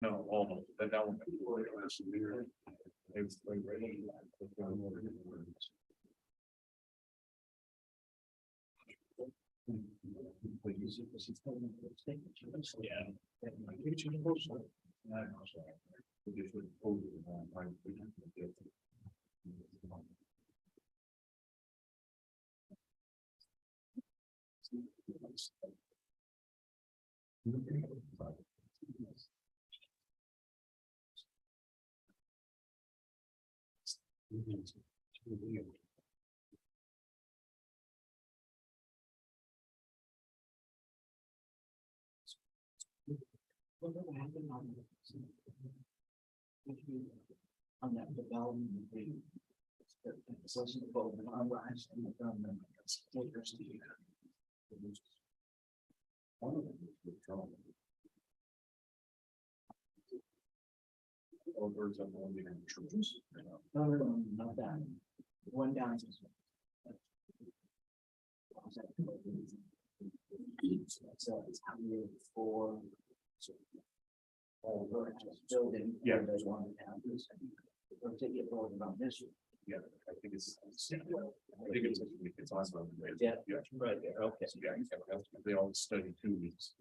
No, almost, that one. On that development. No, not that. One down. So it's for. Building. Yeah. There's one down. Or take it forward about this. Yeah, I think it's awesome. Yeah, right there, okay. Yeah, they all study 2 weeks.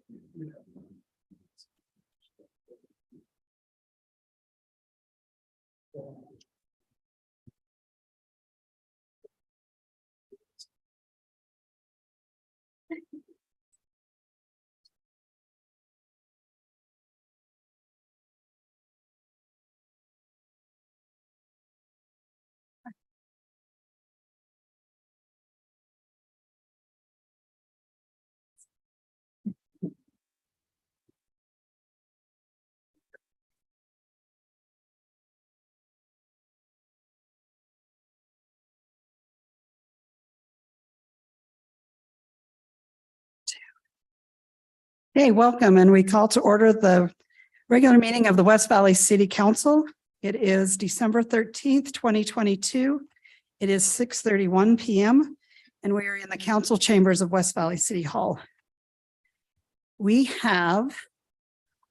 Hey, welcome, and we call to order the regular meeting of the West Valley City Council. It is December 13th, 2022. It is 6:31 p.m. and we are in the council chambers of West Valley City Hall. We have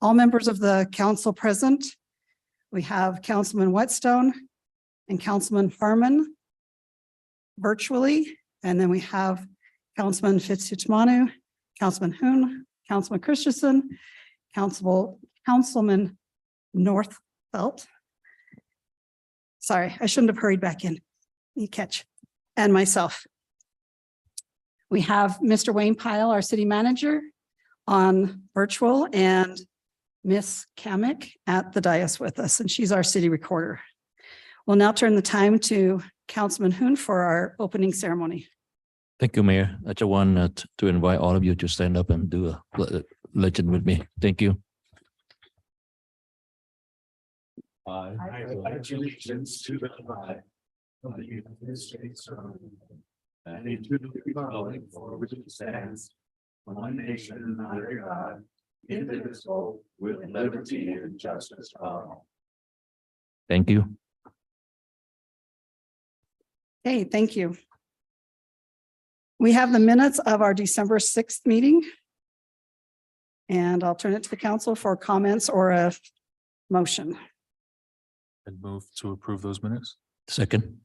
all members of the council present. We have Councilman Whetstone and Councilman Harmon virtually, and then we have Councilman Fitzsimonu, Councilman Hoon, Councilman Christensen, Councilman Northfelt. Sorry, I shouldn't have hurried back in. You catch. And myself. We have Mr. Wayne Pyle, our city manager, on virtual, and Miss Kamick at the dais with us, and she's our city recorder. We'll now turn the time to Councilman Hoon for our opening ceremony. Thank you, Mayor. I just want to invite all of you to stand up and do a legend with me. Thank you. I pledge allegiance to the flag of the United States of America and to the republic for which it stands, one nation under God, indivisible, with liberty and justice for all. Thank you. Okay, thank you. We have the minutes of our December 6th meeting. And I'll turn it to the council for comments or a motion. And move to approve those minutes. Second.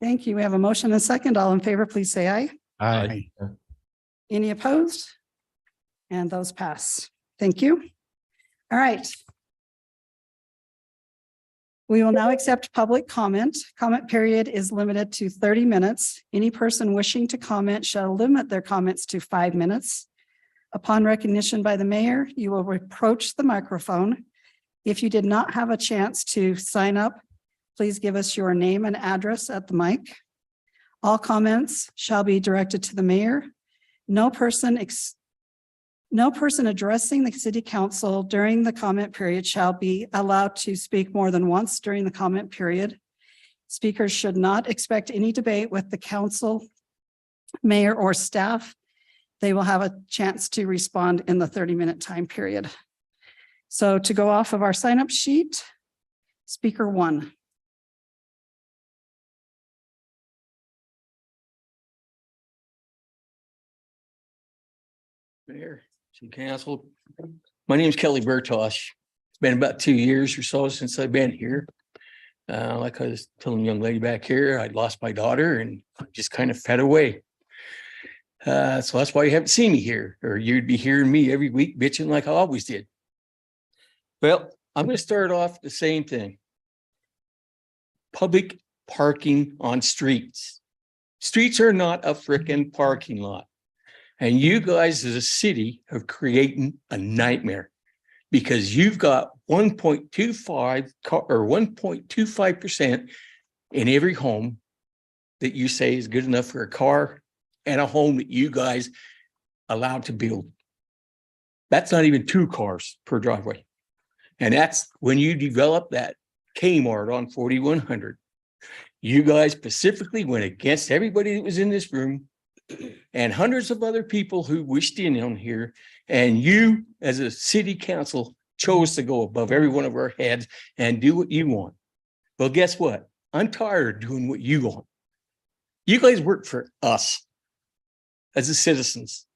Thank you. We have a motion and a second. All in favor, please say aye. Aye. Any opposed? And those pass. Thank you. All right. We will now accept public comment. Comment period is limited to 30 minutes. Any person wishing to comment shall limit their comments to 5 minutes. Upon recognition by the mayor, you will approach the microphone. If you did not have a chance to sign up, please give us your name and address at the mic. All comments shall be directed to the mayor. No person addressing the city council during the comment period shall be allowed to speak more than once during the comment period. Speakers should not expect any debate with the council, mayor, or staff. They will have a chance to respond in the 30-minute time period. So to go off of our sign-up sheet, speaker 1. Mayor, City Council. My name is Kelly Bertosh. been about 2 years or so since I've been here. Like I was telling the young lady back here, I'd lost my daughter and just kind of fed away. So that's why you haven't seen me here, or you'd be hearing me every week bitching like I always did. Well, I'm going to start off the same thing. Public parking on streets. Streets are not a frickin' parking lot. And you guys as a city are creating a nightmare because you've got 1.25 or 1.25% in every home that you say is good enough for a car and a home that you guys allowed to build. That's not even 2 cars per driveway. And that's when you develop that Kmart on 4100. You guys specifically went against everybody that was in this room and hundreds of other people who wished in on here. And you, as a city council, chose to go above every one of our heads and do what you want. Well, guess what? I'm tired of doing what you want. You guys work for us as the citizens.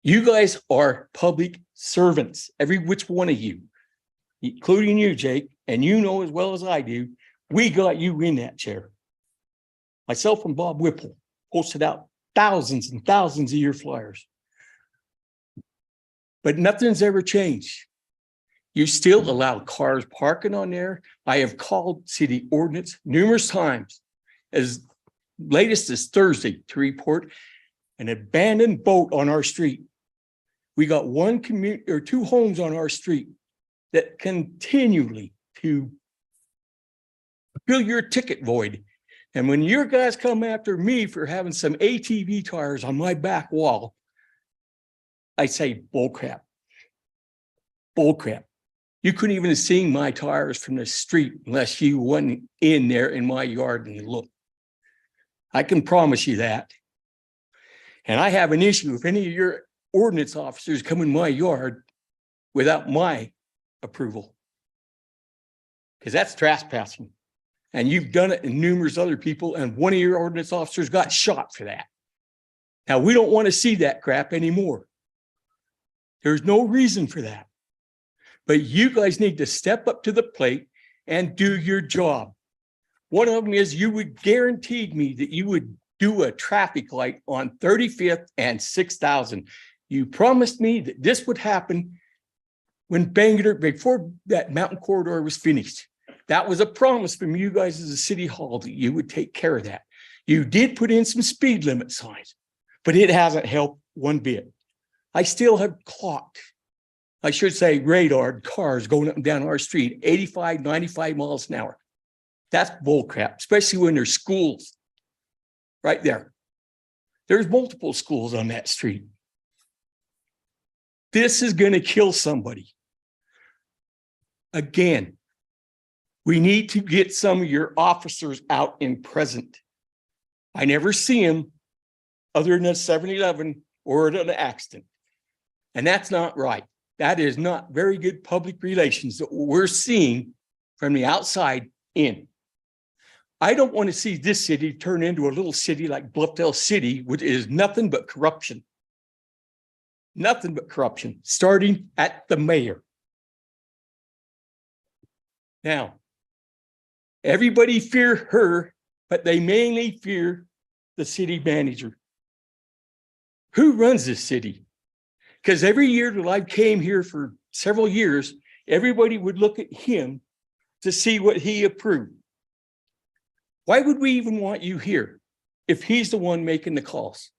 You guys are public servants, every which one of you, including you, Jake, and you know as well as I do, we got you in that chair. Myself and Bob Whipple posted out thousands and thousands of your flyers. But nothing's ever changed. You still allow cars parking on there. I have called city ordinance numerous times, as latest as Thursday, to report an abandoned boat on our street. We got 1 community or 2 homes on our street that continually to fill your ticket void. And when your guys come after me for having some ATV tires on my back wall, I say bull crap. Bull crap. You couldn't even see my tires from the street unless you went in there in my yard and you looked. I can promise you that. And I have an issue if any of your ordinance officers come in my yard without my approval, because that's trespassing. And you've done it in numerous other people, and one of your ordinance officers got shot for that. Now, we don't want to see that crap anymore. There's no reason for that. But you guys need to step up to the plate and do your job. One of them is you would guaranteed me that you would do a traffic light on 35th and 6,000. You promised me that this would happen when Bangor, before that mountain corridor was finished. That was a promise from you guys as a city hall that you would take care of that. You did put in some speed limit signs, but it hasn't helped one bit. I still have clocked, I should say radar cars going up and down our street, 85, 95 miles an hour. That's bull crap, especially when there's schools right there. There's multiple schools on that street. This is going to kill somebody. Again, we need to get some of your officers out and present. I never see them other than a 7-Eleven or an accident. And that's not right. That is not very good public relations that we're seeing from the outside in. I don't want to see this city turn into a little city like Bluffdale City, which is nothing but corruption. Nothing but corruption, starting at the mayor. Now, everybody fear her, but they mainly fear the city manager. Who runs this city? Because every year that I came here for several years, everybody would look at him to see what he approved. Why would we even want you here if he's the one making the calls?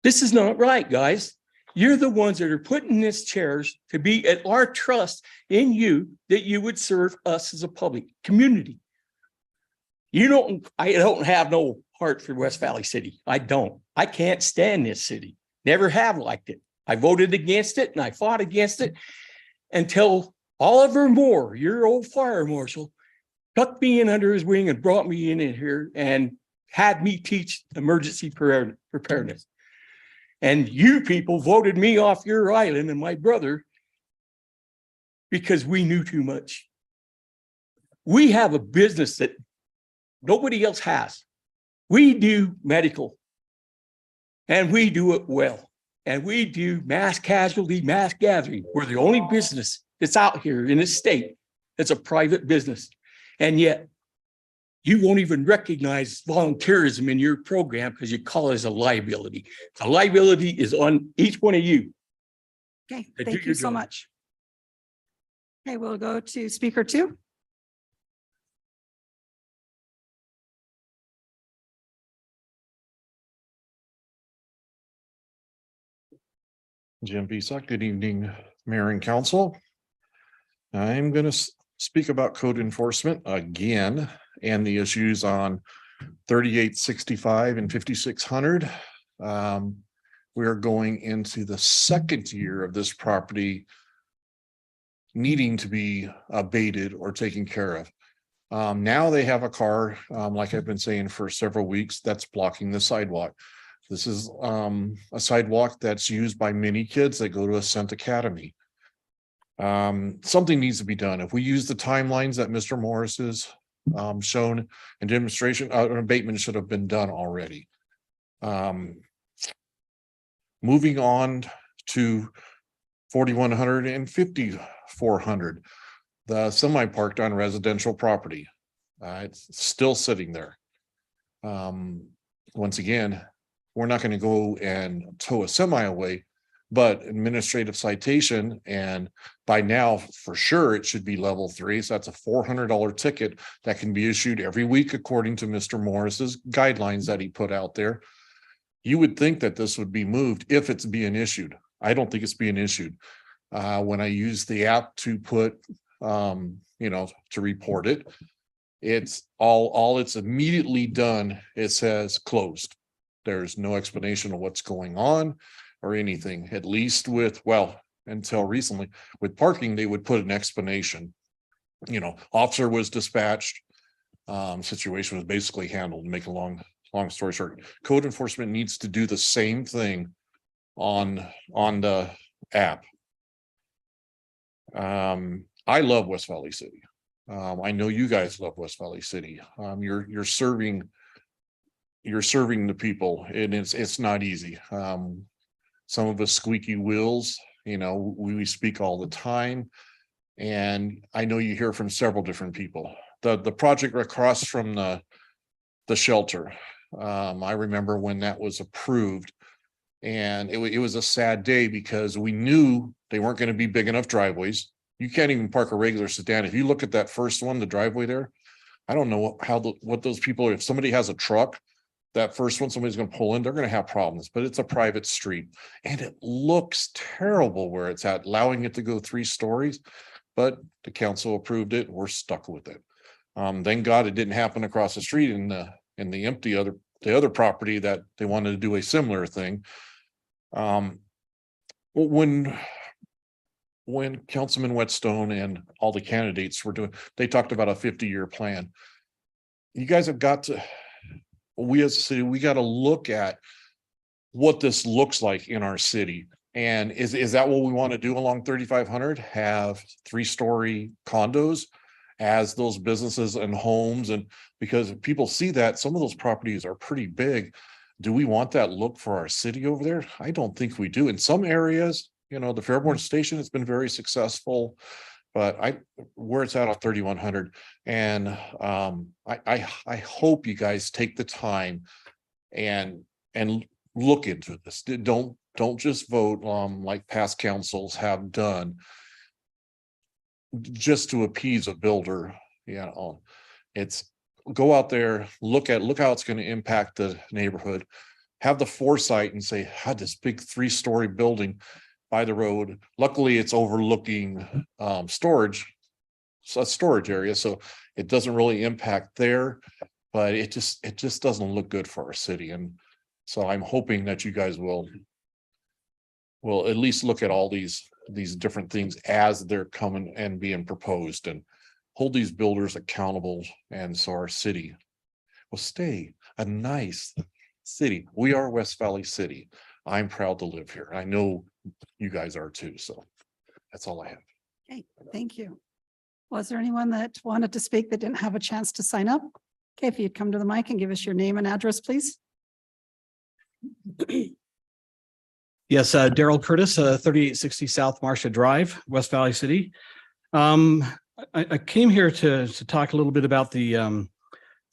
This is not right, guys. You're the ones that are put in these chairs to be at our trust in you that you would serve us as a public community. I don't have no heart for West Valley City. I don't. I can't stand this city. Never have liked it. I voted against it and I fought against it until Oliver Moore, your old fire marshal, tucked me in under his wing and brought me in here and had me teach emergency preparedness. And you people voted me off your island and my brother because we knew too much. We have a business that nobody else has. We do medical and we do it well. And we do mass casualty, mass gathering. We're the only business that's out here in this state. It's a private business. And yet you won't even recognize volunteerism in your program because you call it as a liability. The liability is on each one of you. Okay, Do thank your you so job. much. Okay, we'll go to speaker 2. Jim Peacock, good evening, Mayor and Council. I'm going to speak about code enforcement again and the issues on 3865 and 5600. We are going into the second year of this property needing to be abated or taken care of. Now they have a car, like I've been saying for several weeks, that's blocking the sidewalk. This is a sidewalk that's used by many kids that go to Ascent Academy. Something needs to be done. If we use the timelines that Mr. Morris has shown in demonstration, an abatement should have been done already. Moving on to 4100 and 5400, the semi parked on residential property. It's still sitting there. Once again, we're not going to go and tow a semi away, but administrative citation, and by now for sure it should be level 3. So that's a $400 ticket that can be issued every week according to Mr. Morris's guidelines that he put out there. You would think that this would be moved if it's being issued. I don't think it's being issued. When I use the app to put, to report it, it's all it's immediately done. It says closed. There's no explanation of what's going on or anything, at least until recently with parking, they would put an explanation. Officer was dispatched, situation was basically handled. Make a long story short, code enforcement needs to do the same thing on the app. I love West Valley City. I know you guys love West Valley City. You're serving the people, and it's not easy. Some of us squeaky wheels, we speak all the time, and I know you hear from several different people. The project across from the shelter, I remember when that was approved, and it was a sad day because we knew they weren't going to be big enough driveways. You can't even park a regular sedan. If you look at that first one, the driveway there, I don't know what those people are. If somebody has a truck, that first one, somebody's going to pull in, they're going to have problems, but it's a private street and it looks terrible where it's at, allowing it to go 3 stories, but the council approved it. We're stuck with it. Thank God it didn't happen across the street in the empty the other property that they wanted to do a similar thing. When Councilman Whetstone and all the candidates were doing, they talked about a 50-year plan. You guys have got to, we as a city, we got to look at what this looks like in our city. And is that what we want to do along 3500? Have 3-story condos as those businesses and homes? And because if people see that, some of those properties are pretty big. Do we want that look for our city over there? I don't think we do. In some areas, the Fairborn Station has been very successful, but where it's at on 3100. And I hope you guys take the time and look into this. Don't just vote like past councils have done just to appease a builder. It's go out there, look how it's going to impact the neighborhood, have the foresight and say, had this big 3-story building by the road. Luckily it's overlooking storage area, so it doesn't really impact there, but it just doesn't look good for our city. And so I'm hoping that you guys will at least look at all these different things as they're coming and being proposed, and hold these builders accountable, and so our city will stay a nice city. We are West Valley City. I'm proud to live here. I know you guys are too. So that's all I have. Okay, thank you. Was there anyone that wanted to speak that didn't have a chance to sign up? Okay, if you'd come to the mic and give us your name and address, please. Yes, Daryl Curtis, 3860 South Marcia Drive, West Valley City. I came here to talk a little bit about the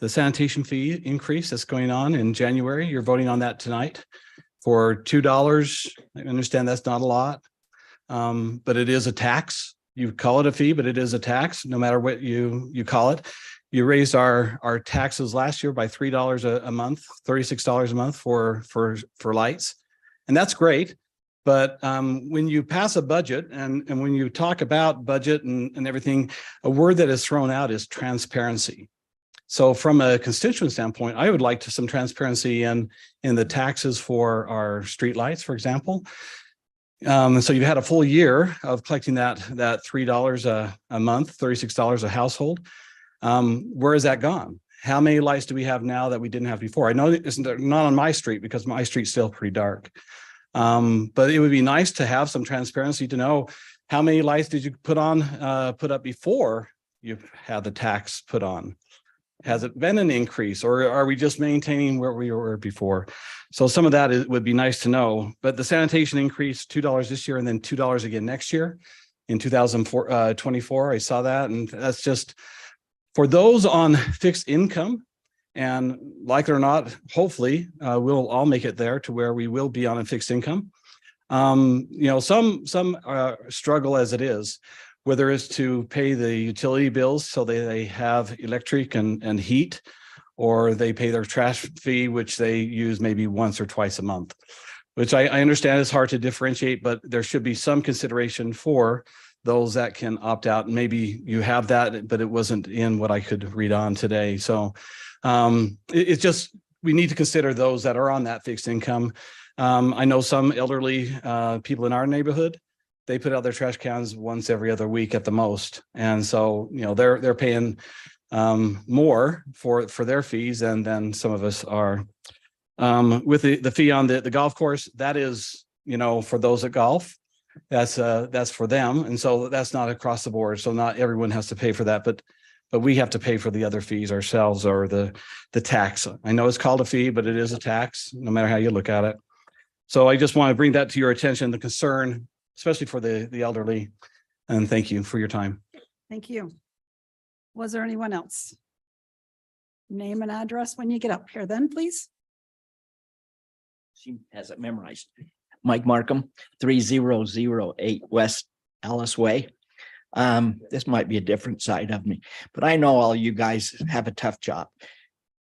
sanitation fee increase that's going on in January. You're voting on that tonight for $2. I understand that's not a lot, but it is a tax. You call it a fee, but it is a tax, no matter what you call it. You raised our taxes last year by $3 a month, $36 a month for lights. And that's great. But when you pass a budget and when you talk about budget and everything, a word that is thrown out is transparency. So from a constituent standpoint, I would like some transparency in the taxes for our streetlights, for example. So you've had a full year of collecting that $3 a month, $36 a household. Where has that gone? How many lights do we have now that we didn't have before? I know it's not on my street because my street's still pretty dark. But it would be nice to have some transparency to know how many lights did you put up before you had the tax put on? Has it been an increase, or are we just maintaining where we were before? So some of that would be nice to know. But the sanitation increased $2 this year and then $2 again next year in 2024. I saw that, and that's just for those on fixed income. And like it or not, hopefully we'll all make it there to where we will be on a fixed income. Some struggle as it is, whether it's to pay the utility bills so they have electric and heat, or they pay their trash fee, which they use maybe once or twice a month, which I understand is hard to differentiate, but there should be some consideration for those that can opt out. Maybe you have that, but it wasn't in what I could read on today. So it's just, we need to consider those that are on that fixed income. I know some elderly people in our neighborhood, they put out their trash cans once every other week at the most. And so, they're paying more for their fees than some of us are. With the fee on the golf course, that is, for those that golf, that's for them. And so that's not across the board. So not everyone has to pay for that, but we have to pay for the other fees ourselves, or the tax. I know it's called a fee, but it is a tax, no matter how you look at it. So I just want to bring that to your attention, the concern, especially for the elderly. And thank you for your time. Thank you. Was there anyone else? Name and address when you get up here then, please. She has it memorized. Mike Markham, 3008 West Alice Way. This might be a different side of me, but I know all you guys have a tough job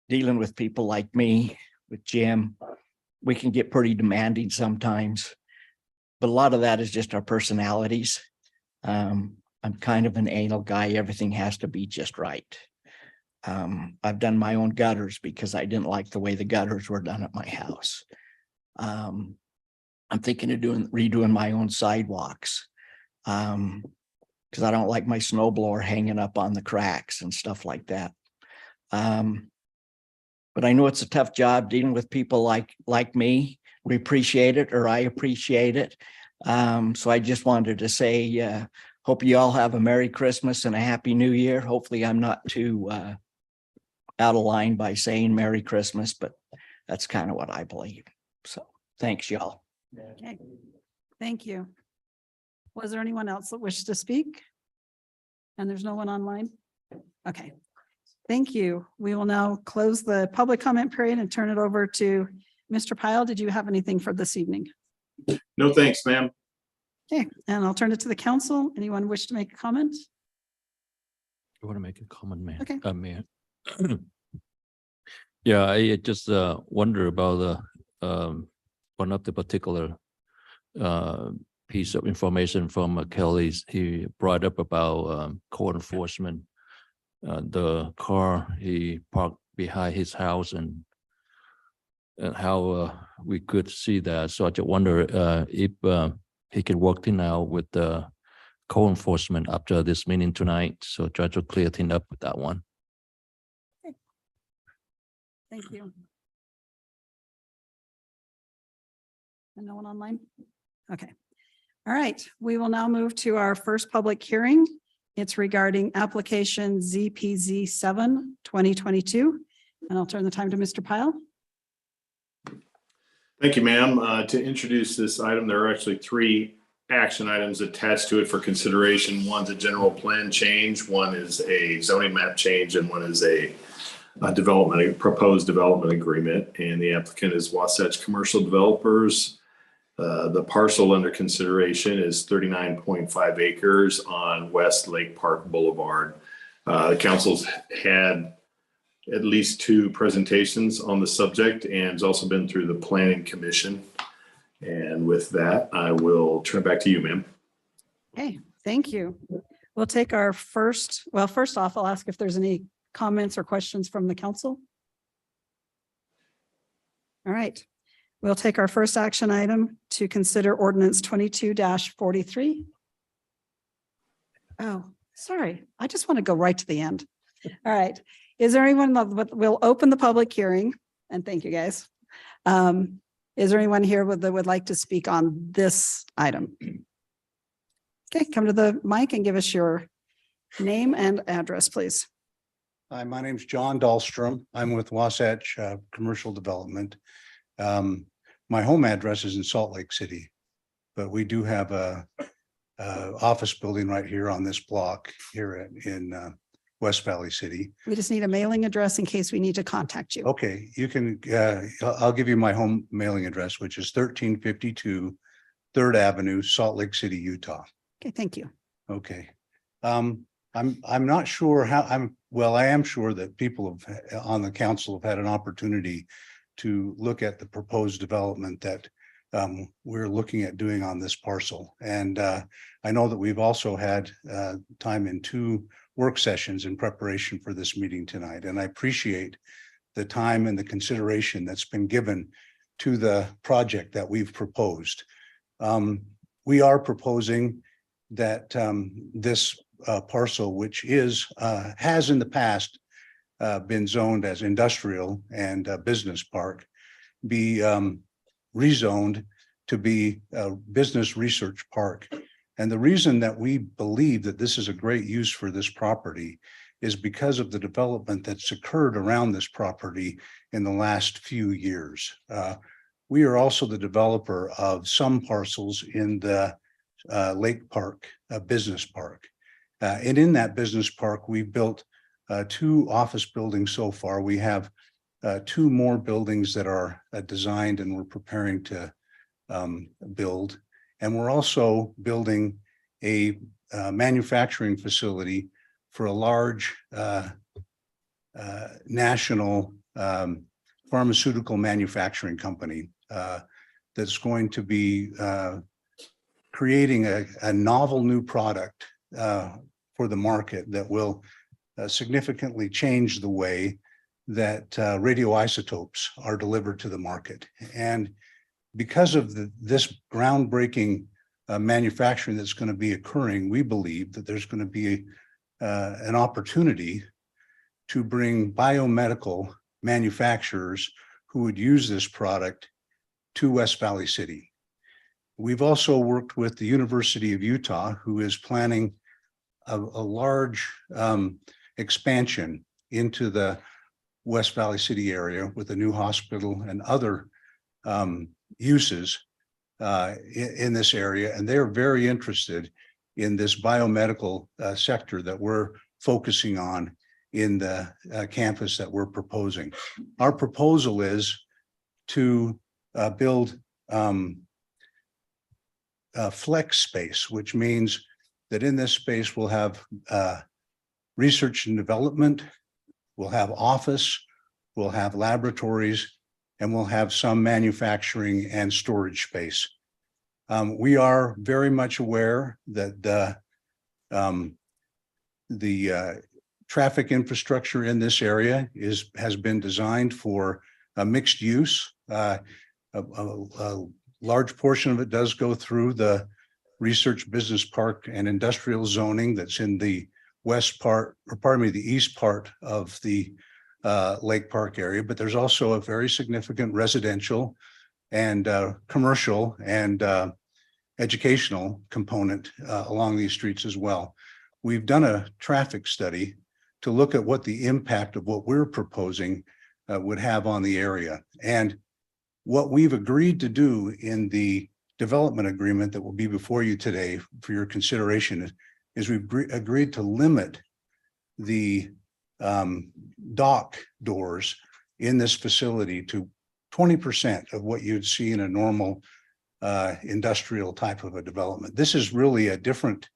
dealing with people like me, with Jim. We can get pretty demanding sometimes, but a lot of that is just our personalities. I'm kind of an anal guy. Everything has to be just right. I've done my own gutters because I didn't like the way the gutters were done at my house. I'm thinking of redoing my own sidewalks. Because I don't like my snowblower hanging up on the cracks and stuff like that. But I know it's a tough job dealing with people like me. We appreciate it, or I appreciate it. So I just wanted to say, hope you all have a Merry Christmas and a Happy New Year. Hopefully I'm not too out of line by saying Merry Christmas, but that's kind of what I believe. So thanks, y'all. Okay. Thank you. Was there anyone else that wished to speak? And there's no one online? Okay. Thank you. We will now close the public comment period and turn it over to Mr. Pyle. Did you have anything for this evening? No, thanks, ma'am. Okay, and I'll turn it to the council. Anyone wish to make a comment? You want to make a comment, man? Okay. Mayor. Yeah, I just wonder about one of the particular piece of information from Kelly's. He brought up about code enforcement. The car he parked behind his house, and how we could see that. So I just wonder if he can work things out with the code enforcement after this meeting tonight. So try to clear things up with that one. Okay. Thank you. And no one online? Okay. All right. We will now move to our first public hearing. It's regarding application ZPZ 7 2022. And I'll turn the time to Mr. Pyle. Thank you, ma'am. To introduce this item, there are actually three action items attached to it for consideration. One's a general plan change, one is a zoning map change, and one is a proposed development agreement. And the applicant is Wasatch Commercial Developers. The parcel under consideration is 39.5 acres on West Lake Park Boulevard. The council's had at least two presentations on the subject and has also been through the planning commission. And with that, I will turn it back to you, ma'am. Okay, thank you. We'll take our first off, I'll ask if there's any comments or questions from the council. All right, we'll take our first action item to consider ordinance 22-43. Oh, sorry, I just want to go right to the end. All right, is there anyone that will open the public hearing? And thank you, guys. Is there anyone here that would like to speak on this item? Okay, come to the mic and give us your name and address, please. Hi, my name's John Dahlstrom. I'm with Wasatch Commercial Development. My home address is in Salt Lake City, but we do have a office building right here on this block here in West Valley City. We just need a mailing address in case we need to contact you. Okay, you can, I'll give you my home mailing address, which is 1352 3rd Avenue, Salt Lake City, Utah. Okay, thank you. Okay. I'm not sure how I am sure that people on the council have had an opportunity to look at the proposed development that we're looking at doing on this parcel. And I know that we've also had time in 2 work sessions in preparation for this meeting tonight. And I appreciate the time and the consideration that's been given to the project that we've proposed. We are proposing that this parcel, which has in the past been zoned as industrial and business park, be rezoned to be a business research park. And the reason that we believe that this is a great use for this property is because of the development that's occurred around this property in the last few years. We are also the developer of some parcels in the Lake Park Business Park. And in that business park, we built 2 office buildings so far. We have 2 more buildings that are designed and we're preparing to build. And we're also building a manufacturing facility for a large national pharmaceutical manufacturing company that's going to be creating a novel new product for the market that will significantly change the way that radioisotopes are delivered to the market. And because of this groundbreaking manufacturing that's going to be occurring, we believe that there's going to be an opportunity to bring biomedical manufacturers who would use this product to West Valley City. We've also worked with the University of Utah, who is planning a large expansion into the West Valley City area with a new hospital and other uses in this area. And they're very interested in this biomedical sector that we're focusing on in the campus that we're proposing. Our proposal is to build flex space, which means that in this space we'll have research and development, we'll have office, we'll have laboratories, and we'll have some manufacturing and storage space. We are very much aware that the traffic infrastructure in this area has been designed for a mixed use. A large portion of it does go through the research business park and industrial zoning that's in the west part, or pardon me, the east part of the Lake Park area, but there's also a very significant residential and commercial and educational component along these streets as well. We've done a traffic study to look at what the impact of what we're proposing would have on the area. And what we've agreed to do in the development agreement that will be before you today for your consideration is we've agreed to limit the dock doors in this facility to 20% of what you'd see in a normal industrial type of a development. This is really a different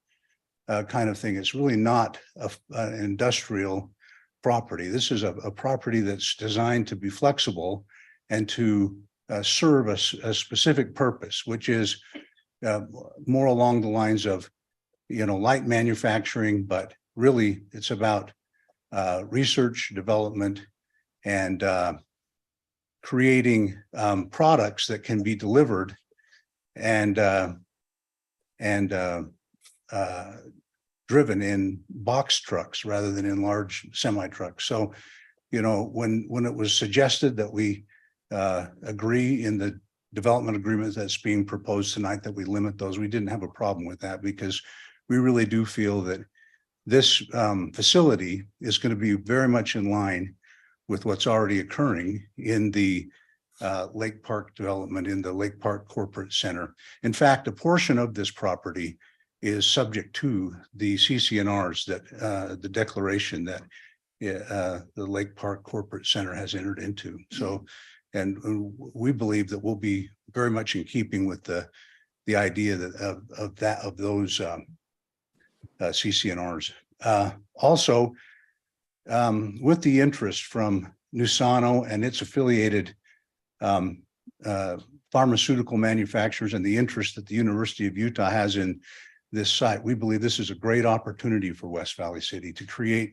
kind of thing. It's really not an industrial property. This is a property that's designed to be flexible and to serve a specific purpose, which is more along the lines of, light manufacturing, but really it's about research, development, and creating products that can be delivered and driven in box trucks rather than in large semi trucks. So, when it was suggested that we agree in the development agreement that's being proposed tonight that we limit those, we didn't have a problem with that because we really do feel that this facility is going to be very much in line with what's already occurring in the Lake Park development, in the Lake Park Corporate Center. In fact, a portion of this property is subject to the CCNRs that the declaration that the Lake Park Corporate Center has entered into. So, and we believe that we'll be very much in keeping with the idea that of those CCNRs. Also, with the interest from Nusano and its affiliated pharmaceutical manufacturers and the interest that the University of Utah has in this site, we believe this is a great opportunity for West Valley City to create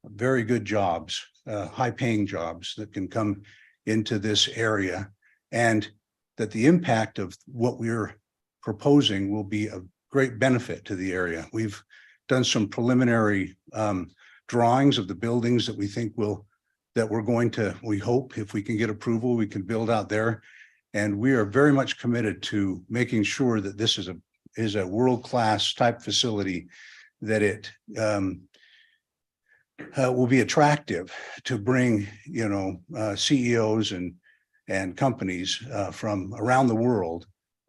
very good jobs, high-paying jobs that can come into this area, and that the impact of what we're proposing will be a great benefit to the area. We've done some preliminary drawings of the buildings that we think we hope if we can get approval, we can build out there. And we are very much committed to making sure that this is a world-class type facility, that it will be attractive to bring, CEOs and companies from around the world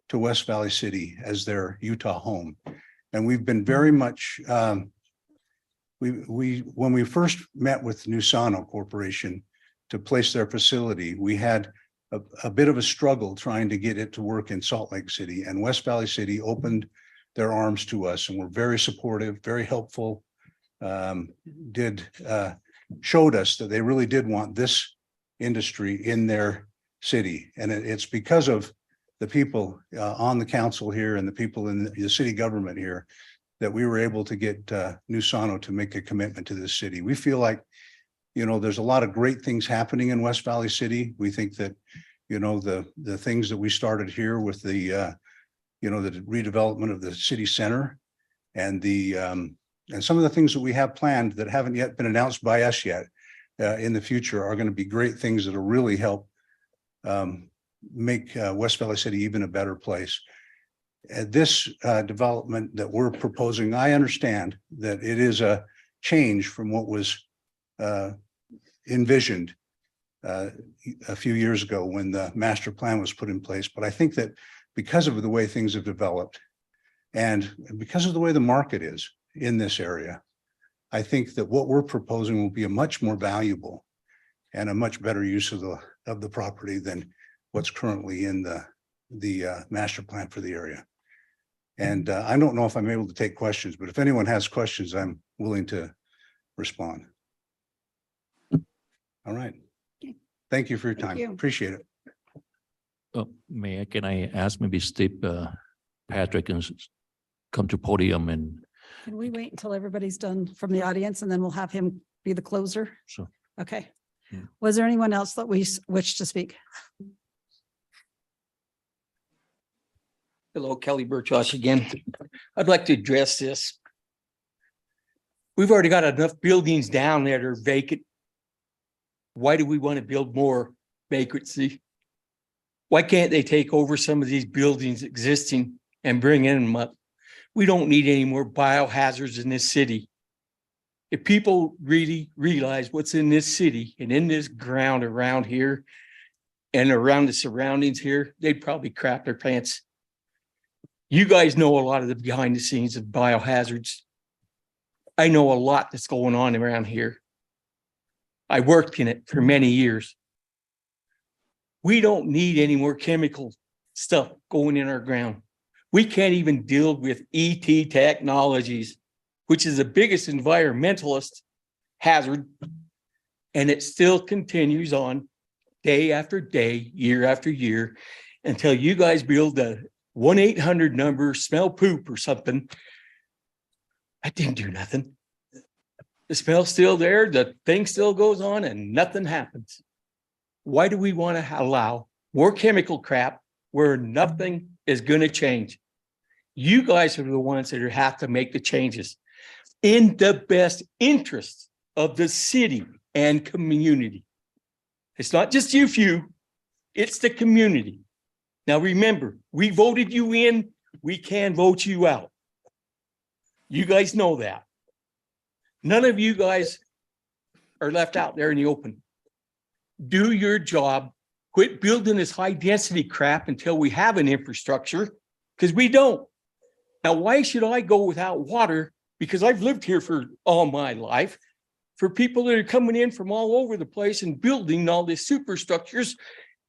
to West Valley City as their Utah home. And we've been very much, when we first met with Nusano Corporation to place their facility, we had a bit of a struggle trying to get it to work in Salt Lake City, and West Valley City opened their arms to us and were very supportive, very helpful, showed us that they really did want this industry in their city. And it's because of the people on the council here and the people in the city government here that we were able to get Nusano to make a commitment to this city. We feel like, there's a lot of great things happening in West Valley City. We think that, the things that we started here with the, the redevelopment of the city center and and some of the things that we have planned that haven't yet been announced by us yet in the future are going to be great things that will really help make West Valley City even a better place. This development that we're proposing, I understand that it is a change from what was envisioned a few years ago when the master plan was put in place. But I think that because of the way things have developed and because of the way the market is in this area, I think that what we're proposing will be a much more valuable and a much better use of the property than what's currently in the master plan for the area. And I don't know if I'm able to take questions, but if anyone has questions, I'm willing to respond. All right. Okay. Thank you for your Thank time. you. Appreciate it. Can I ask maybe Steve Patrick can come to podium and Can we wait until everybody's done from the audience and then we'll have him be the closer? Sure. Okay. Yeah. Was there anyone else that we wish to speak? Hello, Kelly Burchosh again. I'd like to address this. We've already got enough buildings down there that are vacant. Why do we want to build more vacancy? Why can't they take over some of these buildings existing and bring in them up? We don't need any more biohazards in this city. If people really realize what's in this city and in this ground around here, and around the surroundings here, they'd probably crap their pants. You guys know a lot of the behind the scenes of biohazards. I know a lot that's going on around here. I worked in it for many years. We don't need any more chemical stuff going in our ground. We can't even deal with ET technologies, which is the biggest environmentalist hazard. And it still continues on day after day, year after year, until you guys build a 1-800 number, smell poop or something. I didn't do nothing. The smell's still there, the thing still goes on and nothing happens. Why do we want to allow more chemical crap where nothing is going to change? You guys are the ones that have to make the changes in the best interest of the city and community. It's not just you few, it's the community. Now remember, we voted you in, we can vote you out. You guys know that. None of you guys are left out there in the open. Do your job. Quit building this high density crap until we have an infrastructure, because we don't. Now, why should I go without water? Because I've lived here for all my life. For people that are coming in from all over the place and building all these superstructures,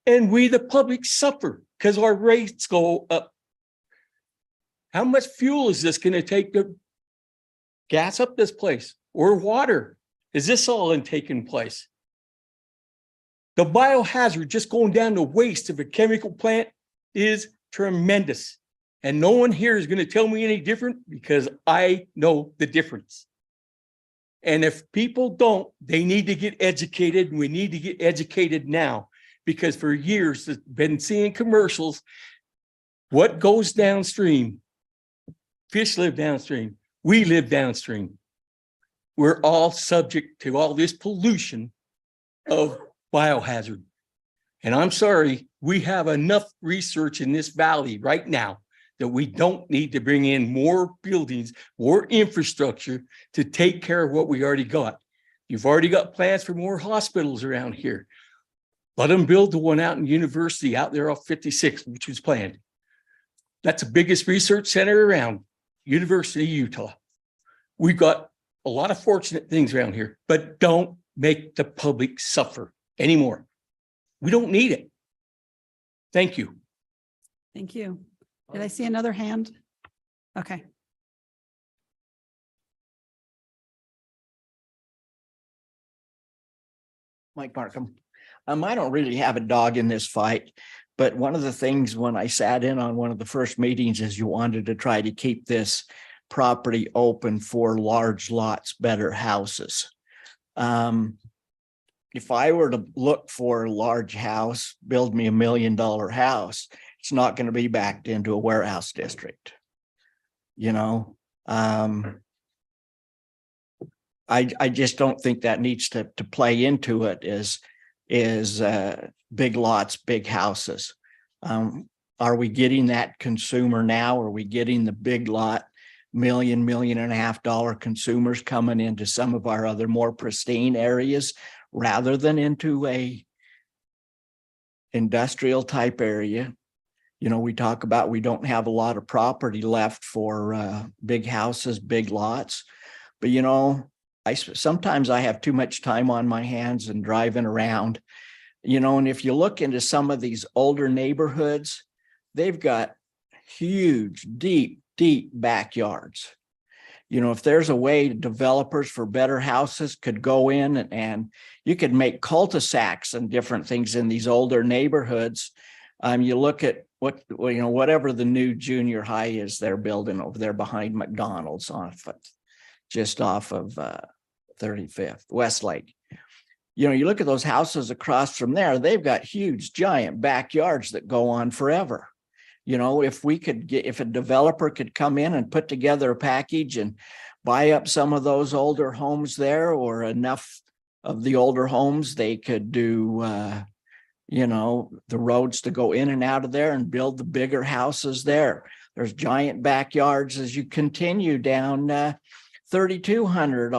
and we, the public, suffer because our rates go up. How much fuel is this going to take to gas up this place, or water? Is this all in taking place? The biohazard just going down the waste of a chemical plant is tremendous. And no one here is going to tell me any different, because I know the difference. And if people don't, they need to get educated, and we need to get educated now, because for years I've been seeing commercials. What goes downstream? Fish live downstream. We live downstream. We're all subject to all this pollution of biohazard. And I'm sorry, we have enough research in this valley right now that we don't need to bring in more buildings, more infrastructure to take care of what we already got. You've already got plans for more hospitals around here. Let them build the one out in University out there off 56, which was planned. That's the biggest research center around, University of Utah. We've got a lot of fortunate things around here, but don't make the public suffer anymore. We don't need it. Thank you. Thank you. Did I see another hand? Okay. Mike Markham. I don't really have a dog in this fight, but one of the things when I sat in on one of the first meetings is you wanted to try to keep this property open for large lots, better houses. If I were to look for a large house, build me $1 million house, it's not going to be backed into a warehouse district. You know, I just don't think that needs to play into it is big lots, big houses. Are we getting that consumer now? Are we getting the big lot, $1.5 million consumers coming into some of our other more pristine areas rather than into a industrial type area? You know, we talk about we don't have a lot of property left for big houses, big lots, but you know, sometimes I have too much time on my hands and driving around, you know, and if you look into some of these older neighborhoods, they've got huge, deep backyards. You know, if there's a way developers for better houses could go in and you could make cul-de-sacs and different things in these older neighborhoods. You look at whatever the new junior high is they're building over there behind McDonald's just off of 35th, Westlake. You know, you look at those houses across from there, they've got huge, giant backyards that go on forever. You know, if a developer could come in and put together a package and buy up some of those older homes there, or enough of the older homes, they could do, the roads to go in and out of there and build the bigger houses there. There's giant backyards as you continue down 3200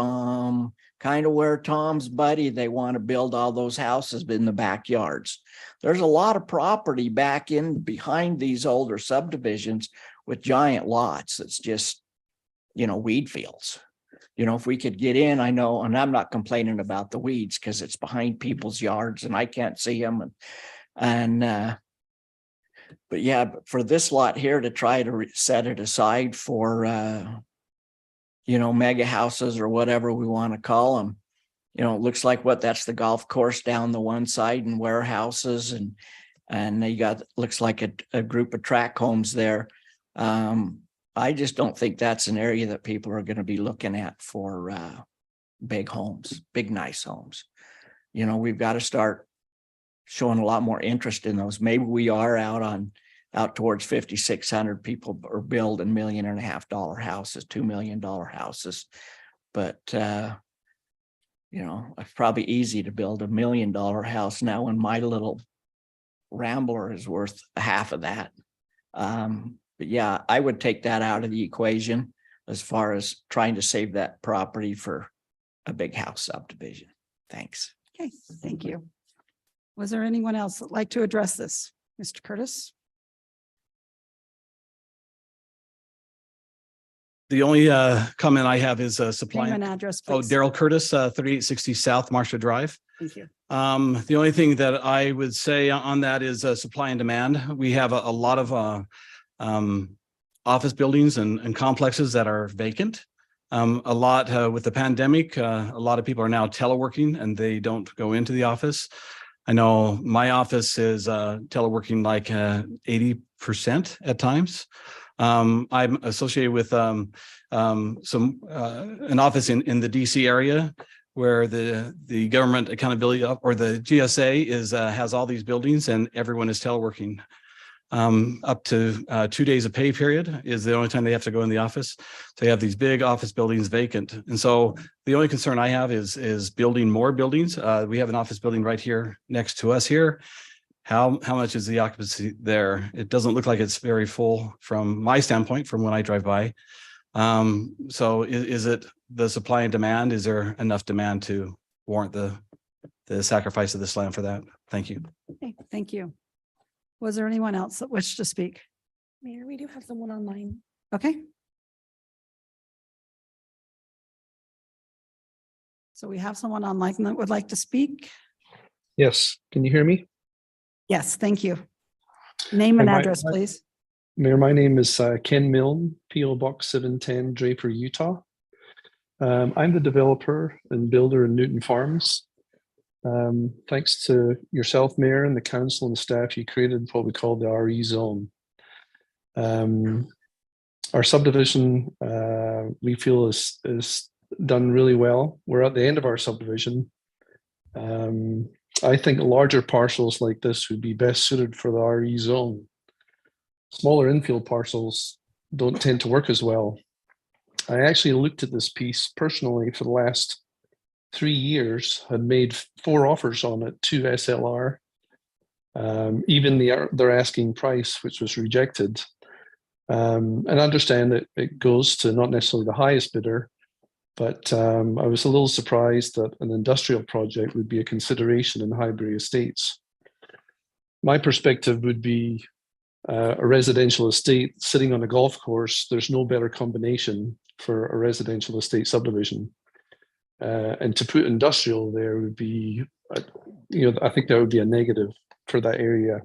kind of where Tom's buddy, they want to build all those houses in the backyards. There's a lot of property back in behind these older subdivisions with giant lots. That's just, weed fields. If we could get in, I know, and I'm not complaining about the weeds because it's behind people's yards and I can't see them. But yeah, but for this lot here to try to set it aside for, mega houses or whatever we want to call them, it looks like that's the golf course down the one side and warehouses and you got, looks like a group of tract homes there. I just don't think that's an area that people are going to be looking at for big homes, big, nice homes. We've got to start showing a lot more interest in those. Maybe we are out towards 5,600 people are building $1.5 million houses, $2 million houses. But, it's probably easy to build $1 million house now when my little Rambler is worth half of that. But yeah, I would take that out of the equation as far as trying to save that property for a big house subdivision. Thanks. Okay, thank you. Was there anyone else that'd like to address this? Mr. Curtis? The only comment I have is supply. Name and address, Oh, please. Daryl Curtis, 3860 South Marcia Drive. Thank you. The only thing that I would say on that is supply and demand. We have a lot of office buildings and complexes that are vacant. A lot with the pandemic, a lot of people are now teleworking and they don't go into the office. I know my office is teleworking like 80% at times. I'm associated with an office in the DC area where the government accountability or the GSA has all these buildings and everyone is teleworking. Up to 2 days of pay period is the only time they have to go in the office. So you have these big office buildings vacant. And so the only concern I have is building more buildings. We have an office building right here next to us here. How much is the occupancy there? It doesn't look like it's very full from my standpoint, from when I drive by. So is it the supply and demand? Is there enough demand to warrant the sacrifice of this land for that? Thank you. Okay, thank you. Was there anyone else that wished to speak? Mayor, we do have someone online. Okay. So we have someone online that would like to speak. Yes, can you hear me? Yes, thank you. Name and Hi, address, please. Mayor, my name is Ken Milne, PO Box 710, Draper, Utah. I'm the developer and builder in Newton Farms. Thanks to yourself, Mayor, and the council and staff, you created what we call the RE zone. Our subdivision, we feel is done really well. We're at the end of our subdivision. I think larger parcels like this would be best suited for the RE zone. Smaller infield parcels don't tend to work as well. I actually looked at this piece personally for the last 3 years, had made 4 offers on it to SLR. Even their asking price, which was rejected. And I understand that it goes to not necessarily the highest bidder, but I was a little surprised that an industrial project would be a consideration in Highbury Estates. My perspective would be a residential estate sitting on a golf course. There's no better combination for a residential estate subdivision. And to put industrial there would be, I think that would be a negative for that area.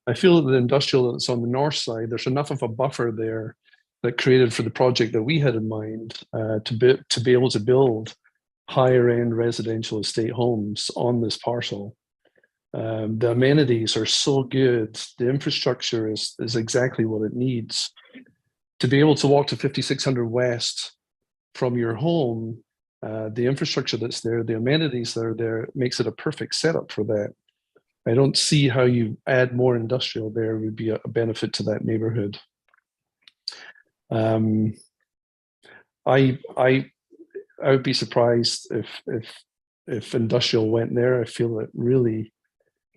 I feel that the industrial that's on the north side, there's enough of a buffer there that created for the project that we had in mind to be able to build higher end residential estate homes on this parcel. The amenities are so good. The infrastructure is exactly what it needs. To be able to walk to 5600 West from your home, the infrastructure that's there, the amenities that are there, makes it a perfect setup for that. I don't see how you add more industrial there would be a benefit to that neighborhood. I would be surprised if industrial went there. I feel that really,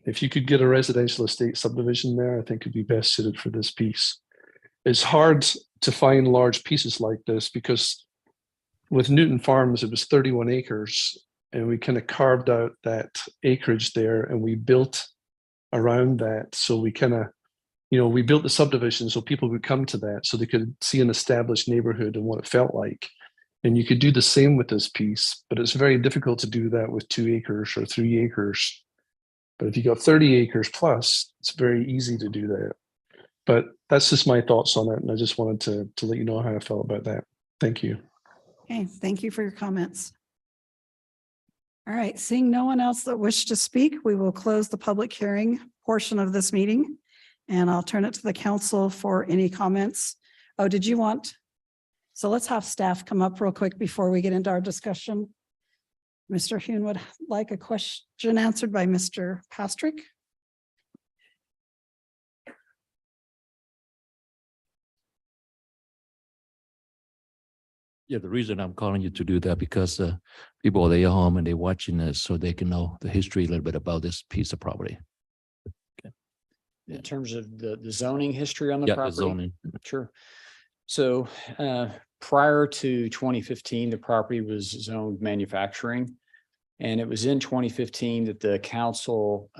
if you could get a residential estate subdivision there, I think it'd be best suited for this piece. It's hard to find large pieces like this because with Newton Farms, it was 31 acres, and we kind of carved out that acreage there, and we built around that. So we kind of, we built the subdivision so people would come to that, so they could see an established neighborhood and what it felt like. And you could do the same with this piece, but it's very difficult to do that with 2 acres or 3 acres. But if you got 30 acres plus, it's very easy to do that. But that's just my thoughts on it. And I just wanted to let you know how I felt about that. Thank you. Okay, thank you for your comments. All right, seeing no one else that wished to speak, we will close the public hearing portion of this meeting. And I'll turn it to the council for any comments. Oh, did you want? So let's have staff come up real quick before we get into our discussion. Mr. Hune would like a question answered by Mr. Pastrick. Yeah, the reason I'm calling you to do that because people they are home and they're watching this so they can know the history a little bit about this piece of property. In terms of the zoning history on the Yeah, the property? zoning. Sure. So prior to 2015, the property was zoned manufacturing. And it was in 2015 that the council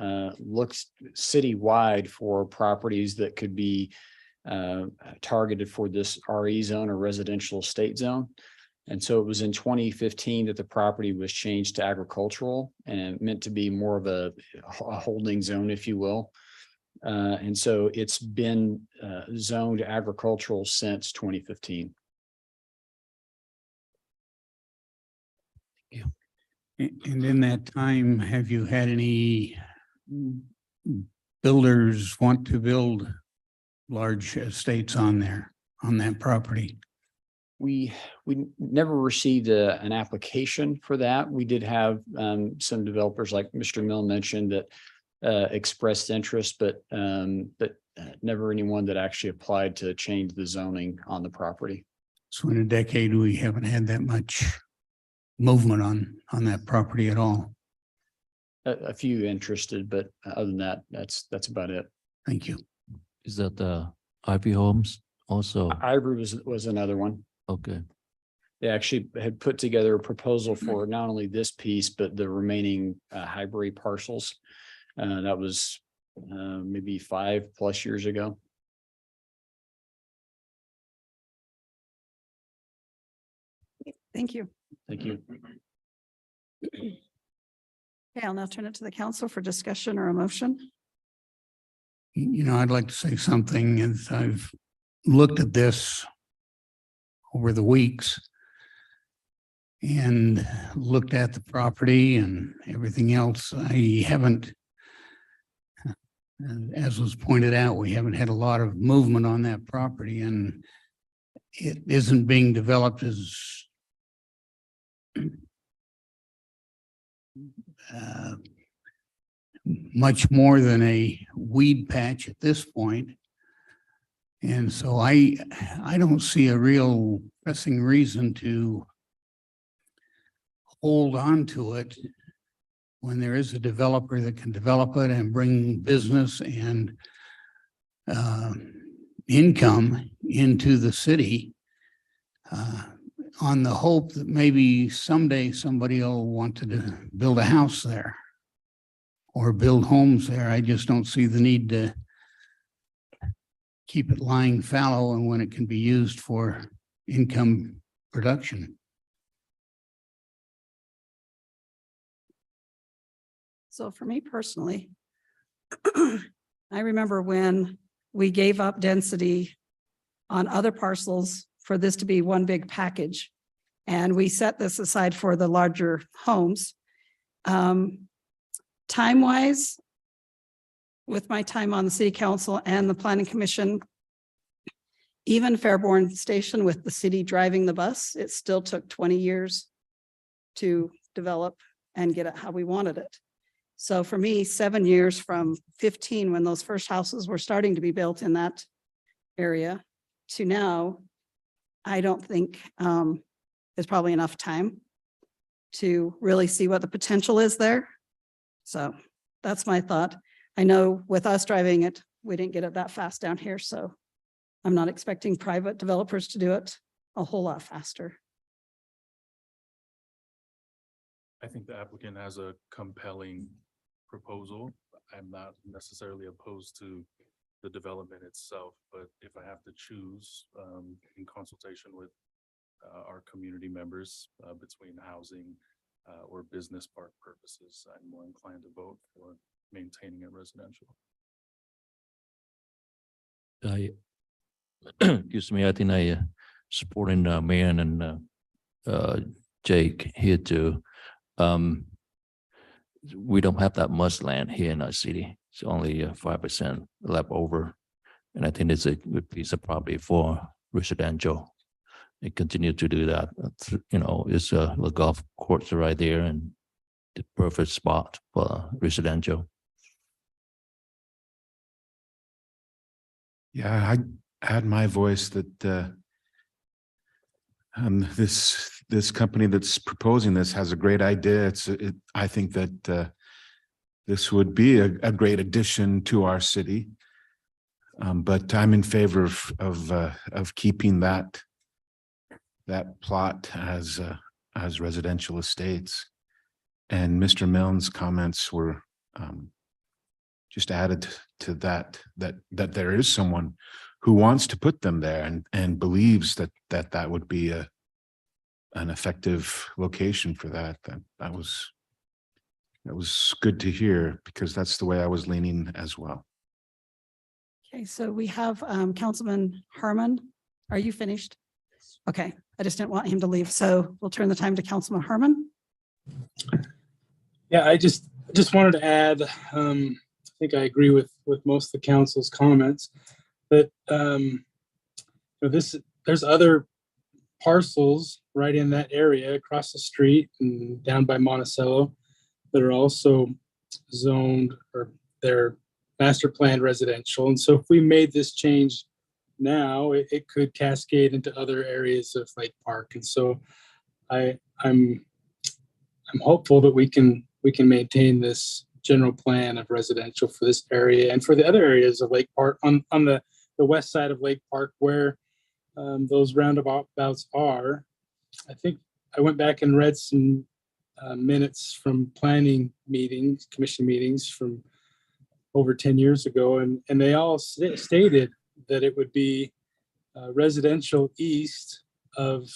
looked citywide for properties that could be targeted for this RE zone or residential estate zone. And so it was in 2015 that the property was changed to agricultural and meant to be more of a holding zone, if you will. And so it's been zoned agricultural since 2015. And in that time, have you had any builders want to build large estates on that property? We never received an application for that. We did have some developers, like Mr. Mill mentioned, that expressed interest, but never anyone that actually applied to change the zoning on the property. So in a decade, we haven't had that much movement on that property at all. A few interested, but other than that, that's about it. Thank you. Is that Ivy Homes also? Ivory was another one. Okay. They actually had put together a proposal for not only this piece, but the remaining Highbury parcels. That was maybe 5+ years ago. Thank you. Thank you. Okay, I'll now turn it to the council for discussion or a motion. I'd like to say something as I've looked at this over the weeks and looked at the property and everything else. I haven't, as was pointed out, we haven't had a lot of movement on that property, and it isn't being developed as much more than a weed patch at this point. And so I don't see a real pressing reason to hold on to it when there is a developer that can develop it and bring business and income into the city, on the hope that maybe someday somebody will want to build a house there or build homes there. I just don't see the need to keep it lying fallow and when it can be used for income production. So for me personally, I remember when we gave up density on other parcels for this to be one big package. And we set this aside for the larger homes. Time-wise, with my time on the city council and the planning commission, even Fairborn Station with the city driving the bus, it still took 20 years to develop and get it how we wanted it. So for me, 7 years from 15, when those first houses were starting to be built in that area, to now, I don't think there's probably enough time to really see what the potential is there. So that's my thought. I know with us driving it, we didn't get it that fast down here, so I'm not expecting private developers to do it a whole lot faster. I think the applicant has a compelling proposal. I'm not necessarily opposed to the development itself, but if I have to choose, in consultation with our community members, between housing or business park purposes, I'm more inclined to vote for maintaining it residential. I, excuse me, I think I supporting Mayor and Jake here too. We don't have that much land here in our city. It's only 5% left over. And I think it's a good piece of property for residential. They continue to do that. You know, it's the golf courts are right there and the perfect spot for residential. Yeah, I add my voice that this company that's proposing this has a great idea. I think that this would be a great addition to our city. But I'm in favor of keeping that plot as residential estates. And Mr. Milne's comments were just added to that there is someone who wants to put them there and believes that would be an effective location for that. That was good to hear, because that's the way I was leaning as well. Okay, so we have Councilman Harmon. Are you finished? Okay, I just didn't want him to leave, so we'll turn the time to Councilman Harmon. Yeah, I just wanted to add, I think I agree with most of the council's comments, that there's other parcels right in that area across the street and down by Monticello that are also zoned, or they're master planned residential. And so if we made this change now, it could cascade into other areas of Lake Park. And so I'm hopeful that we can maintain this general plan of residential for this area and for the other areas of Lake Park on the west side of Lake Park where those roundabouts are. I think I went back and read some minutes from planning meetings, commission meetings from over 10 years ago, and they all stated that it would be residential east of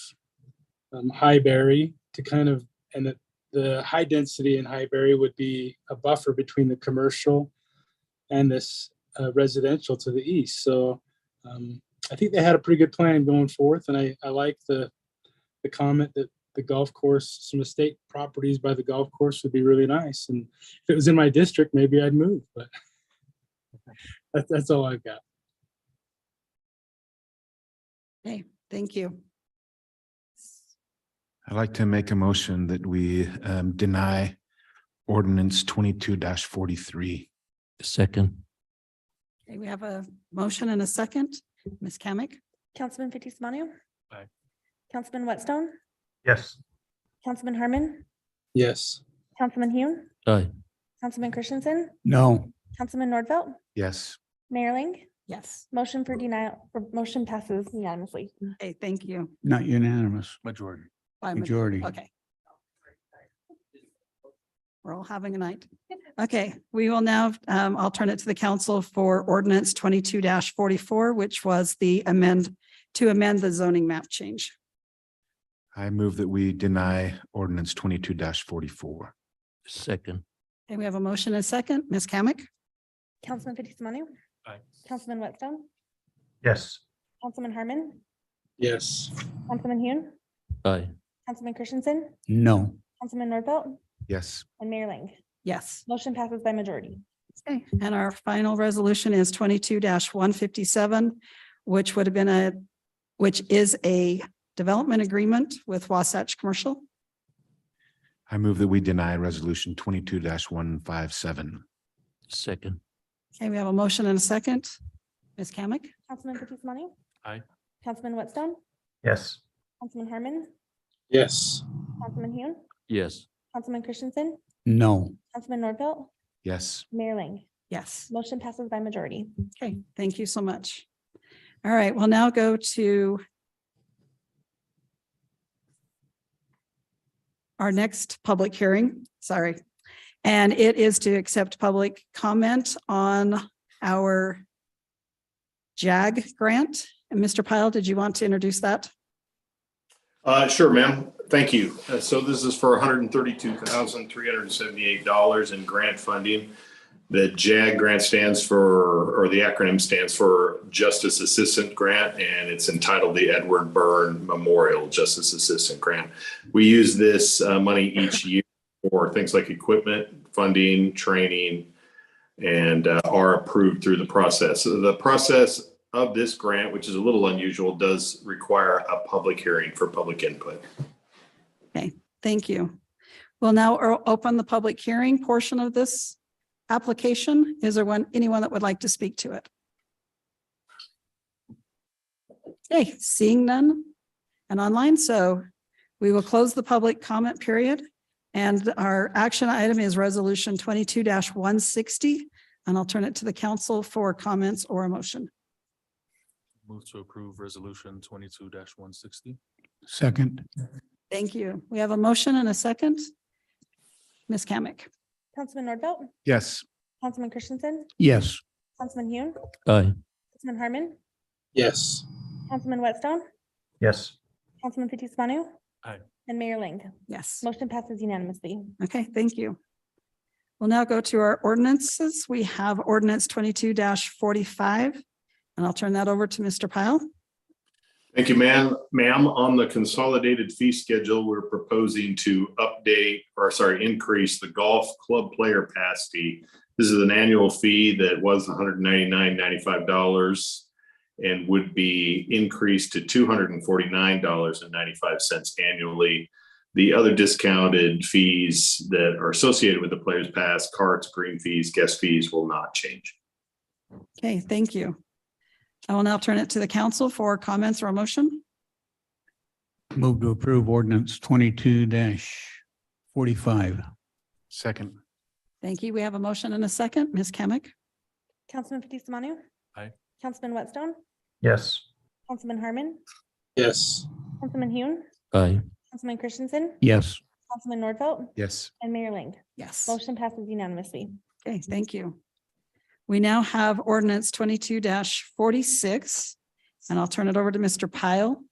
Highbury to kind of, and that the high density in Highbury would be a buffer between the commercial and this residential to the east. So I think they had a pretty good plan going forth, and I like the comment that the golf course, some estate properties by the golf course would be really nice. And if it was in my district, maybe I'd move, but that's all I've got. Okay, thank you. I'd like to make a motion that we deny ordinance 22-43. Second. Okay, we have a motion and a second. Ms. Kamic? Councilman Fitzie Umanu. Aye. Councilman Whitstone, Yes. Councilman Harmon, Yes. Councilman Hune, Aye. Councilman Christensen, No, Councilman Nordfelt, Yes. Mayor Ling. Yes. Motion for denial, or motion passes unanimously. Okay, thank you. not unanimous, Majority. By majority. Okay. We're all having a night. Okay, we will now, I'll turn it to the council for ordinance 22-44, which was to amend the zoning map change. I move that we deny ordinance 22-44. Second. Okay, we have a motion and a second. Ms. Kamic? Councilman Fitzie Umanu. Aye. Councilman Whitstone, Yes. Councilman Harmon, Yes. Councilman Hune, Aye. Councilman Christensen, No, Councilman Nordfelt, Yes. and Mayor Ling. Yes. Motion passes by majority. Okay, and our final resolution is 22-157, which is a development agreement with Wasatch Commercial. I move that we deny resolution 22-157. Second. Okay, we have a motion and a second. Ms. Kamic? Councilman Fitzie Umanu. Aye. Councilman Whitstone, Yes. Councilman Harmon, Yes. Councilman Hune, Yes. Councilman Christensen, no, Councilman Nordfelt, Yes. Mayor Ling. Yes. Motion passes by majority. Okay, thank you so much. All right, we'll now go to our next public hearing, sorry. And it is to accept public comment on our JAG grant. And Mr. Pyle, did you want to introduce that? Sure, ma'am. Thank you. So this is for $132,378 in grant funding. The JAG grant stands for, or the acronym stands for Justice Assistant Grant, and it's entitled the Edward Byrne Memorial Justice Assistant Grant. We use this money each year for things like equipment, funding, training, and are approved through the process. So the process of this grant, which is a little unusual, does require a public hearing for public input. Okay, thank you. We'll now open the public hearing portion of this application. Is there anyone that would like to speak to it? Okay, seeing none and online, so we will close the public comment period. And our action item is resolution 22-160, and I'll turn it to the council for comments or a motion. Move to approve resolution 22-160. Second. Thank you. We have a motion and a second. Ms. Kamic. Councilman Nordfelt, Yes. Councilman Christensen, Yes. Councilman Hune, Aye. Councilman Harmon, Yes. Councilman Whitstone, Yes. Councilman Fitzie Umanu. Aye. And Mayor Ling. Yes. Motion passes unanimously. Okay, thank you. We'll now go to our ordinances. We have ordinance 22-45, and I'll turn that over to Mr. Pyle. Thank you, ma'am. On the consolidated fee schedule, we're proposing to increase the golf club player pass fee. This is an annual fee that was $199.95 and would be increased to $249.95 annually. The other discounted fees that are associated with the players pass, carts, green fees, guest fees will not change. Okay, thank you. I will now turn it to the council for comments or a motion. Move to approve ordinance 22-45. Second. Thank you. We have a motion and a second. Ms. Kamic. Councilman Fitzie Umanu. Aye. Councilman Whitstone, Yes. Councilman Harmon, Yes. Councilman Hune, Aye. Councilman Christensen, Yes. Councilman Nordfelt, Yes. and Mayor Ling. Yes. Motion passes unanimously. Okay, thank you. We now have ordinance 22-46, and I'll turn it over to Mr. Pyle.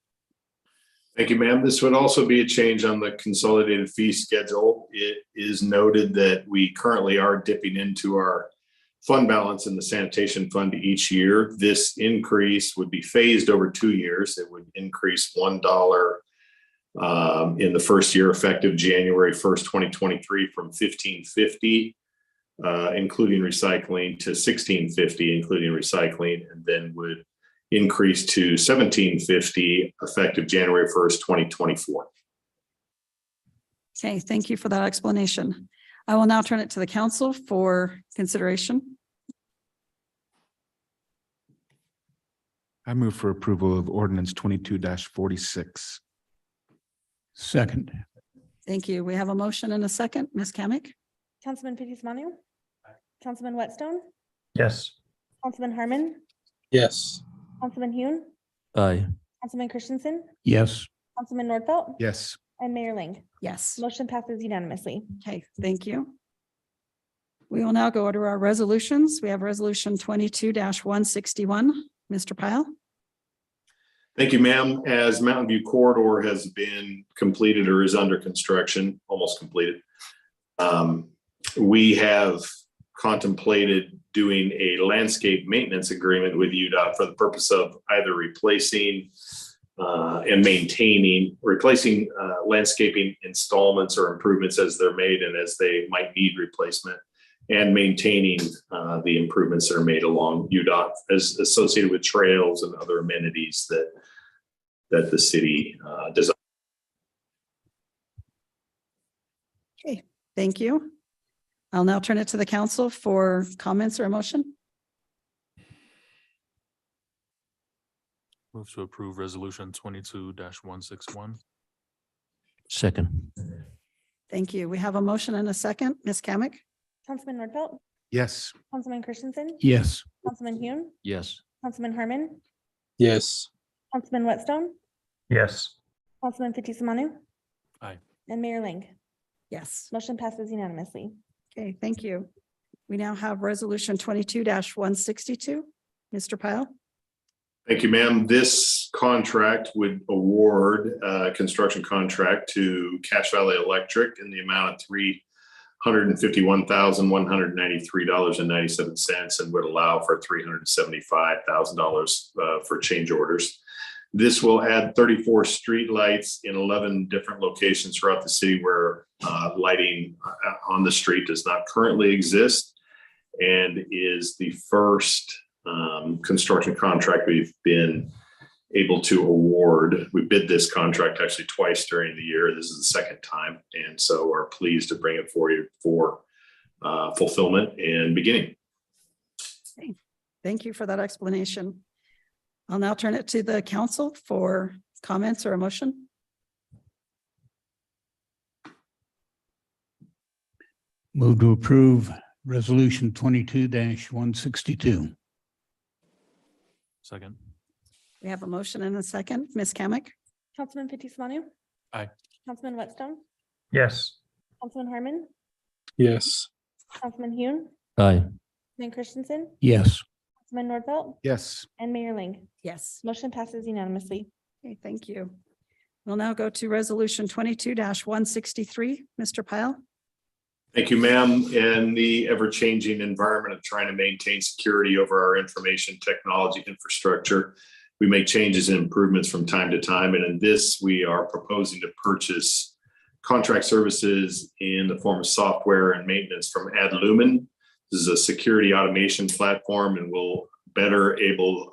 Thank you, ma'am. This would also be a change on the consolidated fee schedule. It is noted that we currently are dipping into our fund balance in the sanitation fund each year. This increase would be phased over 2 years. It would increase $1 in the first year effective January 1st, 2023 from $15.50, including recycling, to $16.50, including recycling, and then would increase to $17.50 effective January 1st, 2024. Okay, thank you for that explanation. I will now turn it to the council for consideration. I move for approval of ordinance 22-46. Second. Thank you. We have a motion and a second. Ms. Kamic. Councilman Fitzie Umanu. Councilman Whitstone, Yes. Councilman Harmon, Yes. Councilman Hune, Aye. Councilman Christensen, Yes. Councilman Nordfelt, Yes. and Mayor Ling. Yes. Motion passes unanimously. Okay, thank you. We will now go to our resolutions. We have resolution 22-161. Mr. Pyle. Thank you, ma'am. As Mountain View Corridor has been completed or is under construction, almost completed, we have contemplated doing a landscape maintenance agreement with UDOT for the purpose of either replacing and maintaining, replacing landscaping installments or improvements as they're made and as they might need replacement, and maintaining the improvements that are made along UDOT as associated with trails and other amenities that the city does. Okay, thank you. I'll now turn it to the council for comments or a motion. Move to approve resolution 22-161. Second. Thank you. We have a motion and a second. Ms. Kamic. Councilman Nordfelt, Yes. Councilman Christensen, Yes. Councilman Hune, Yes. Councilman Harmon, Yes. Councilman Whitstone, Yes. Councilman Fitzie Umanu. Aye. and Mayor Ling. Yes. Motion passes unanimously. Okay, thank you. We now have resolution 22-162. Mr. Pyle. Thank you, ma'am. This contract would award a construction contract to Cache Valley Electric in the amount of $351,193.97 and would allow for $375,000 for change orders. This will add 34 streetlights in 11 different locations throughout the city where lighting on the street does not currently exist, and is the first construction contract we've been able to award. We bid this contract actually twice during the year. This is the second time, and so are pleased to bring it for you for fulfillment and beginning. Okay, thank you for that explanation. I'll now turn it to the council for comments or a motion. Move to approve resolution 22-162. Second. We have a motion and a second. Ms. Kamic. Councilman Fitzie Umanu. Aye. Councilman Whitstone, Yes. Councilman Harmon, Yes. Councilman Hune, Aye. Councilman Christensen, Yes. Councilman Nordfelt, Yes. and Mayor Ling. Yes. Motion passes unanimously. Okay, thank you. We'll now go to resolution 22-163. Mr. Pyle. Thank you, ma'am. In the ever-changing environment of trying to maintain security over our information technology infrastructure, we make changes and improvements from time to time. And in this, we are proposing to purchase contract services in the form of software and maintenance from Adlumin. This is a security automation platform and will better enable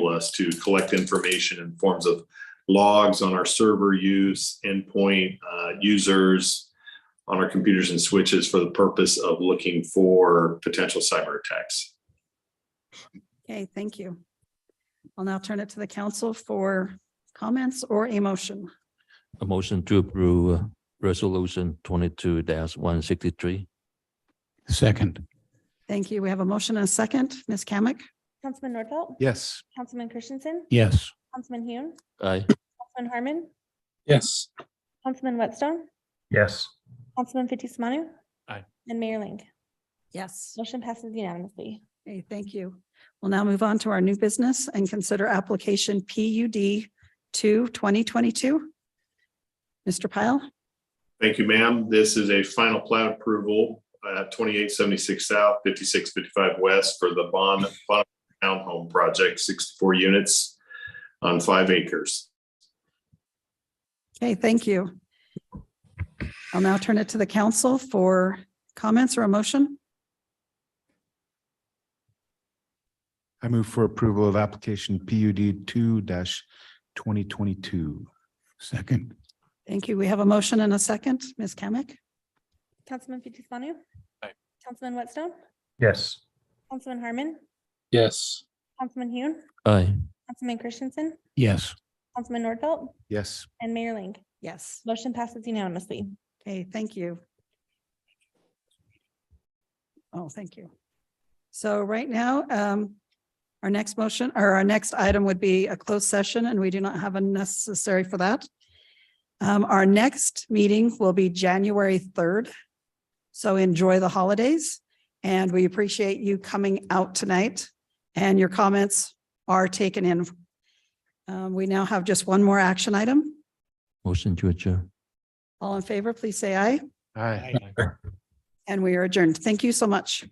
us to collect information in forms of logs on our server use, endpoint users, on our computers and switches for the purpose of looking for potential cyber attacks. Okay, thank you. I'll now turn it to the council for comments or a motion. A motion to approve resolution 22-163. Second. Thank you. We have a motion and a second. Ms. Kamic. Councilman Nordfelt, Yes. Councilman Christensen, Yes. Councilman Hune, Aye. Councilman Harmon, Yes. Councilman Whitstone, Yes. Councilman Fitzie Umanu. Aye. And Mayor Ling. Yes. Motion passes unanimously. Okay, thank you. We'll now move on to our new business and consider application PUD 2-2022. Mr. Pyle. Thank you, ma'am. This is a final plat approval at 2876 South, 5655 West for the Bond Townhome Project, 64 units on 5 acres. Okay, thank you. I'll now turn it to the council for comments or a motion. I move for approval of application PUD 2-2022. Second. Thank you. We have a motion and a second. Ms. Kamic. Councilman Fitzie Umanu. Aye. Councilman Whitstone, Yes. Councilman Harmon, Yes. Councilman Hune, Aye. Councilman Christensen, Yes. Councilman Nordfelt, Yes. and Mayor Ling. Yes. Motion passes unanimously. Okay, thank you. Oh, thank you. So right now, our next motion or our next item would be a closed session, and we do not have a necessary for that. Our next meeting will be January 3rd. So enjoy the holidays, and we appreciate you coming out tonight, and your comments are taken in. We now have just one more action item. Motion to adjourn. All in favor, please say aye, Aye. and we are adjourned. Thank you so much.